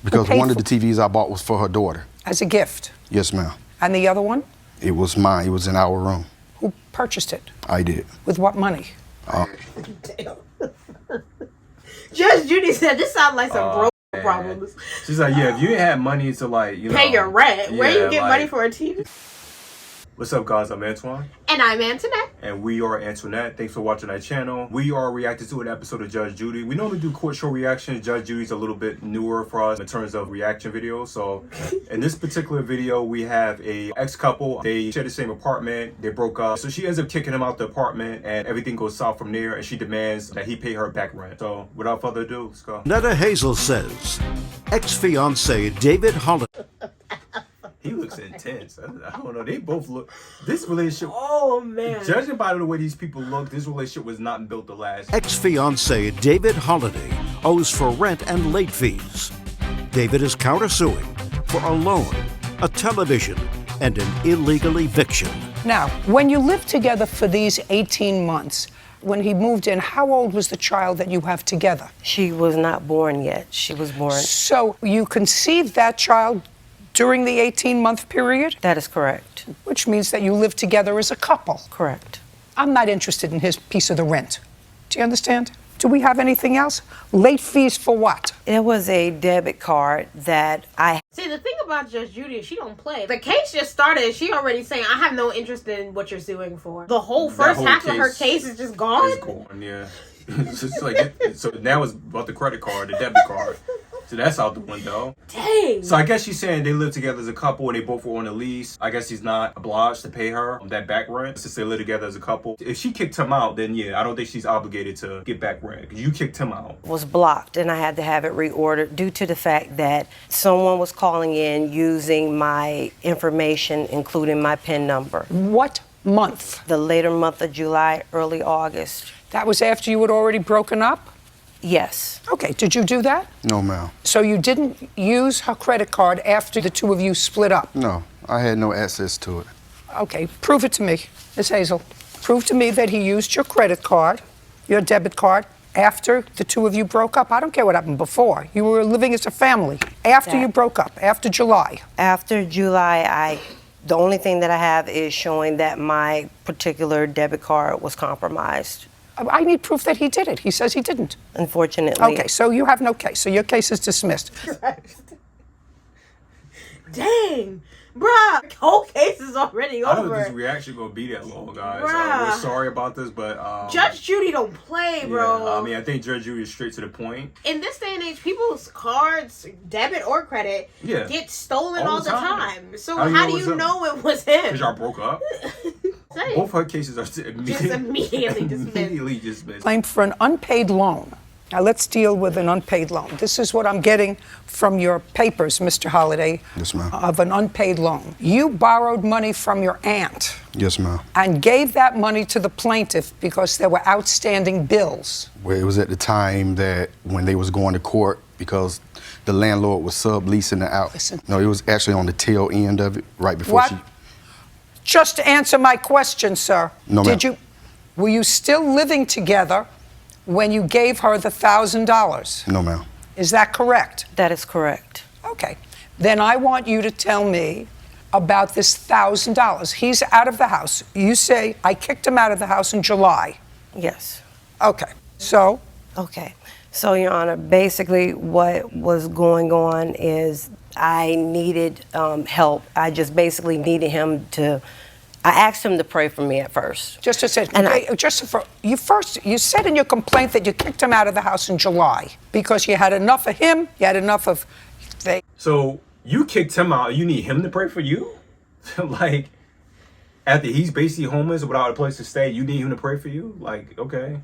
Because one of the TVs I bought was for her daughter. As a gift? Yes, ma'am. And the other one? It was mine. It was in our room. Who purchased it? I did. With what money? Damn. Judge Judy said this sounds like some broke problems. She's like, yeah, if you ain't had money to like, you know, pay your rent, where you get like, money for a TV? What's up, guys? I'm Antoine. And I'm Antwanette. And we are Antwanette. Thanks for watching our channel. We are reacting to an episode of Judge Judy. We normally do court show reactions. Judge Judy's a little bit newer for us in terms of reaction videos. So in this particular video, we have a ex-couple. They share the same apartment. They broke up. So she ends up kicking him out the apartment and everything goes south from there. And she demands that he pay her back rent. So without further ado, let's go. Netta Hazel says, ex-fiance David Holiday. He looks intense. I don't know. They both look. This relationship. Oh man. Judging by the way these people look, this relationship was not built to last. Ex-fiance David Holiday owes for rent and late fees. David is countersuing for a loan, a television, and an illegal eviction. Now, when you lived together for these 18 months, when he moved in, how old was the child that you have together? She was not born yet. She was born. So you conceived that child during the 18-month period? That is correct. Which means that you lived together as a couple. Correct. I'm not interested in his piece of the rent. Do you understand? Do we have anything else? Late fees for what? It was a debit card that I... See, the thing about Judge Judy is she don't play. The case just started and she already saying, I have no interest in what you're suing for. The whole first half of her case is just gone? It's gone, yeah. It's just like, so now it's about the credit card, the debit card. So that's out the window. Dang. So I guess she's saying they live together as a couple and they both were on a lease. I guess he's not obliged to pay her that back rent since they live together as a couple. If she kicked him out, then yeah, I don't think she's obligated to get back rent. You kicked him out. Was blocked and I had to have it reordered due to the fact that someone was calling in using my information, including my PIN number. What month? The later month of July, early August. That was after you had already broken up? Yes. Okay, did you do that? No, ma'am. So you didn't use her credit card after the two of you split up? No, I had no access to it. Okay, prove it to me, Miss Hazel. Prove to me that he used your credit card, your debit card, after the two of you broke up. I don't care what happened before. You were living as a family. After you broke up, after July. After July, the only thing that I have is showing that my particular debit card was compromised. I need proof that he did it. He says he didn't. Unfortunately. Okay, so you have no case. So your case is dismissed. Dang. Bruh, whole case is already over. I don't think this reaction gonna be that long, guys. We're sorry about this, but Judge Judy don't play, bro. Yeah, I mean, I think Judge Judy is straight to the point. In this day and age, people's cards, debit or credit, get stolen all the time. So how do you know it was him? Because y'all broke up? Both her cases are immediately dismissed. Claim for an unpaid loan. Now let's deal with an unpaid loan. This is what I'm getting from your papers, Mr. Holiday. Yes, ma'am. Of an unpaid loan. You borrowed money from your aunt. Yes, ma'am. And gave that money to the plaintiff because there were outstanding bills. Well, it was at the time that when they was going to court because the landlord was subleasing it out. Listen. No, it was actually on the tail end of it, right before What? Just answer my question, sir. No, ma'am. Were you still living together when you gave her the $1,000? No, ma'am. Is that correct? That is correct. Okay. Then I want you to tell me about this $1,000. He's out of the house. You say, I kicked him out of the house in July. Yes. Okay. So? Okay. So, Your Honor, basically what was going on is I needed help. I just basically needed him to... I asked him to pray for me at first. Just a second. You said in your complaint that you kicked him out of the house in July because you had enough of him, you had enough of... So you kicked him out, you need him to pray for you? Like, after he's basically homeless without a place to stay, you need him to pray for you? Like, okay.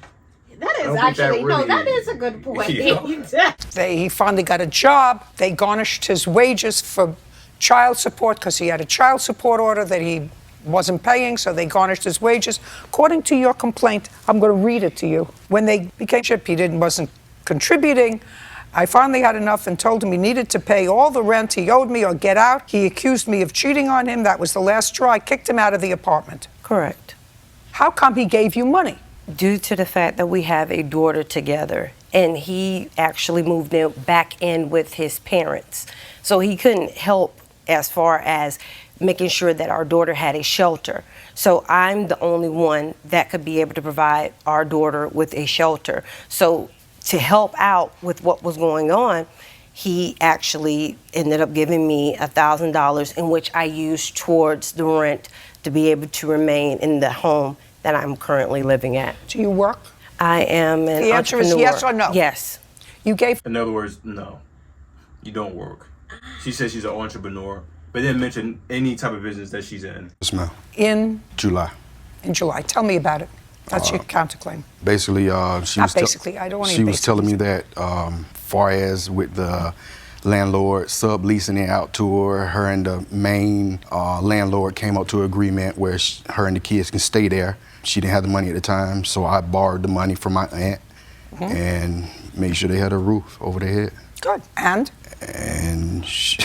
That is actually, no, that is a good point. He finally got a job. They garnished his wages for child support because he had a child support order that he wasn't paying, so they garnished his wages. According to your complaint, I'm going to read it to you. When they became ship, he wasn't contributing. I finally had enough and told him he needed to pay all the rent he owed me or get out. He accused me of cheating on him. That was the last straw. I kicked him out of the apartment. Correct. How come he gave you money? Due to the fact that we have a daughter together, and he actually moved back in with his parents. So he couldn't help as far as making sure that our daughter had a shelter. So I'm the only one that could be able to provide our daughter with a shelter. So to help out with what was going on, he actually ended up giving me $1,000, in which I used towards the rent to be able to remain in the home that I'm currently living at. Do you work? I am an The answer entrepreneur. is yes or no? Yes. You gave. In other words, no. You don't work. She says she's an entrepreneur, but didn't mention any type of business that she's in. Yes, ma'am. In July. July. Tell me about it. That's your counterclaim. Basically, Not basically. I don't want any She was basics. telling me that, far as with the landlord subleasing it out to her and the main landlord came up to an agreement where her and the kids can stay there. She didn't have the money at the time, so I borrowed the money from my aunt and made sure they had a roof over their head. Good. And? And she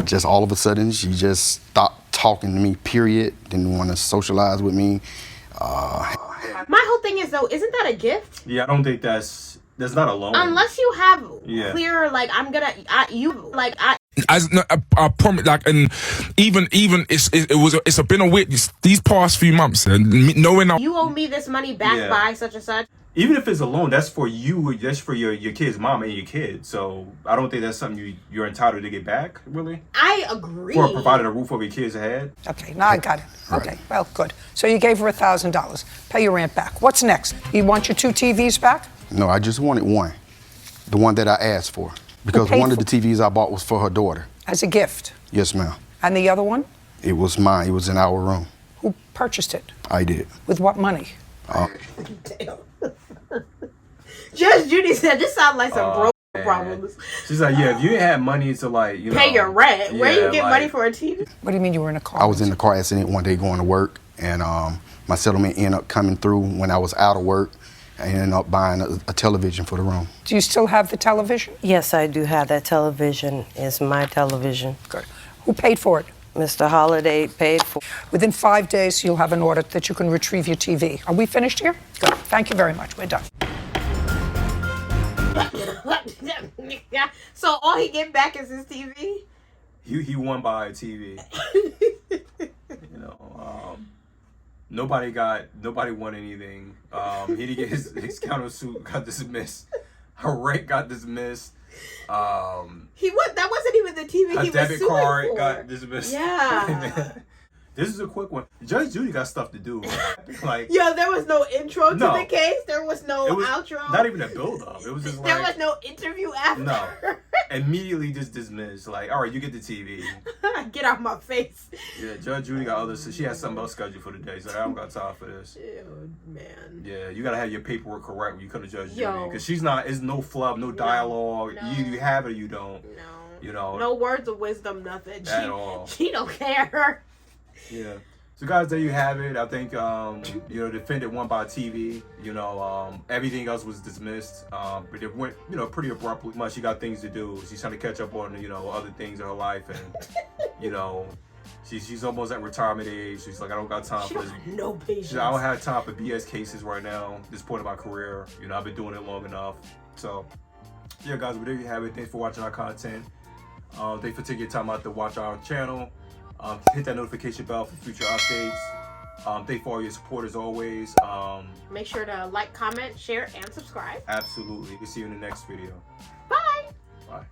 just all of a sudden, she just stopped talking to me, period. Didn't want to socialize with me. My whole thing is, though, isn't that a gift? Yeah, I don't think that's not a loan. Unless you have clear, like, I promise, like, and even it's been a week these past few months, and knowing you owe me this money back by such and such. Even if it's a loan, that's for you. That's for your kid's mom and your kid. So I don't think that's something you're entitled to get back, really. I agree. For providing a roof over your kid's head. Okay, now I got it. Okay, well, good. So you gave her $1,000. Pay your rent back. What's next? You want your 2 TVs back? No, I just wanted one. The one that I asked for. Because one of the TVs I bought was for her daughter. As a gift. Yes, ma'am. And the other one? It was mine. It was in our room. Who purchased it? I did. With what money? Damn. Judge Judy said this sounds like some broke problems. She's like, yeah, if you ain't had money to, like, you know, pay your rent, where you get money for a TV? What do you mean you were in a car? I was in a car accident one day going to work, and my settlement ended up coming through when I was out of work. I ended up buying a television for the room. Do you still have the television? Yes, I do have that television. It's my television. Good. Who paid for it? Mr. Holiday paid for it. Within 5 days, you'll have an order that you can retrieve your TV. Are we finished here? Good. Thank you very much. We're done. So all he get back is his TV? He won by a TV. You know, nobody won anything. He didn't get his countersuit got dismissed. Her rent got dismissed. That wasn't even the TV he was debit suing card for. got dismissed. Yeah. This is a quick one. Judge Judy got stuff to do. Like, Yo, there was no intro to the case. There was no outro. Not even a build up. It was just there was no interview after. No. Immediately just dismissed. Like, all right, you get the TV. Get out my face. Yeah, Judge Judy got others. So she has something else scheduled for the day. So I don't got time for this. Ew, man. Yeah, you gotta have your paperwork correct when you come to Judge Judy. Yo. Because it's no flub, no dialogue. No. You have it or you don't. No. You know. No words of wisdom, nothing. At all. She don't care. Yeah. So guys, there you have it. I think defendant won by TV. Everything else was dismissed. But it went pretty abruptly. Much she got things to do. She's trying to catch up on other things in her life, and she's almost at retirement age. She's like, I don't got time for this. No patience. I don't have time for BS cases right now. At this point in my career, I've been doing it long enough. So yeah, guys, but there you have it. Thanks for watching our content. Thanks for taking your time out to watch our channel. Hit that notification bell for future updates. Thank for all your support as always. Make sure to like, comment, share, and subscribe. Absolutely. We'll see you in the next video. Bye. Bye.